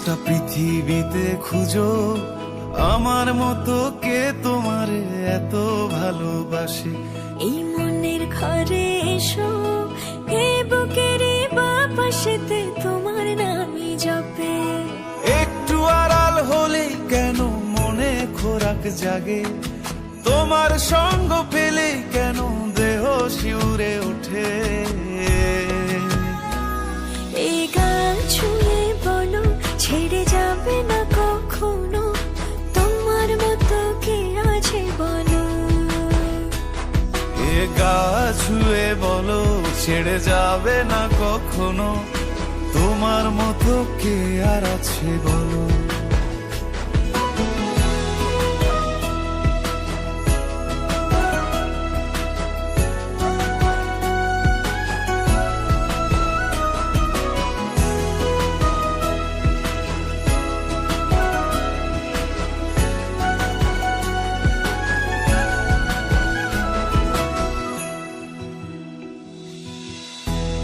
গোটা পৃথিবীতে খুঁজো আমার মতো কে তোমারে এত ভালোবাসে। এই মনের ঘরে এসো, এ বুকের বাপাশেতে তোমার নামই জপে। একটু আড়াল হলেই কেন মনে খোরাক জাগে, তোমার সঙ্গ পেলেই কেন দেহ শিউরে ওঠে। এই গান ছুঁয়ে বলো ছেড়ে যাবে না কখনো, তোমার মতো কে আছে বলো। এ গা ছুঁয়ে বলো ছেড়ে যাবে না কখনো, তোমার মতো কে আর আছে বলো।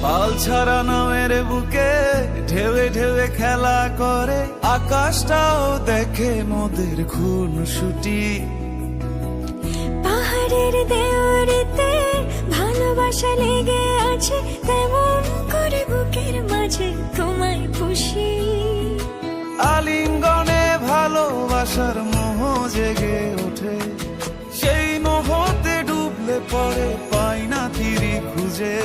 পাল ছাড়া নামের বুকে ঢেউে ঢেউে খেলা করে, আকাশটাও দেখে মোদের খুনসুটি। পাহাড়ের দেওয়ারিতে ভালোবাসা লেগে আছে, তেমন করে বুকের মাঝে তোমায় পুষি। আলিঙ্গনে ভালোবাসার মোহ জেগে ওঠে, সেই মোহতে ডুবলে পড়ে পাই না তীরি খুঁজে।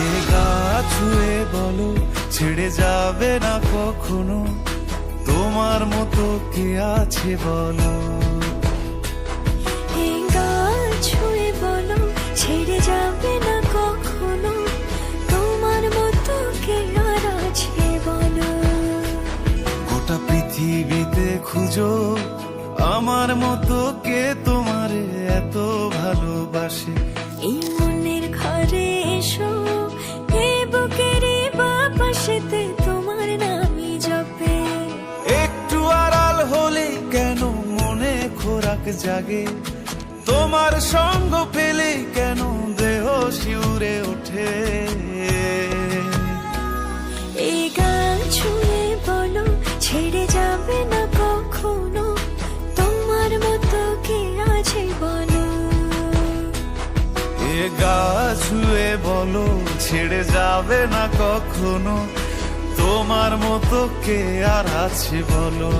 এ গা ছুঁয়ে বলো ছেড়ে যাবে না কখনো, তোমার মতো কে আছে বলো। এই গান ছুঁয়ে বলো ছেড়ে যাবে না কখনো, তোমার মতো কে আর আছে বলো। গোটা পৃথিবীতে খুঁজো আমার মতো কে তোমারে এত ভালোবাসে। এই মনের ঘরে এসো, এ বুকের বাপাশেতে তোমার নামই জপে। একটু আড়াল হলেই কেন মনে খোরাক জাগে, তোমার সঙ্গ পেলেই কেন দেহ শিউরে ওঠে। এই গান ছুঁয়ে বলো ছেড়ে যাবে না কখনো, তোমার মতো কে আছে বলো। এ গা ছুঁয়ে বলো ছেড়ে যাবে না কখনো, তোমার মতো কে আর আছে বলো।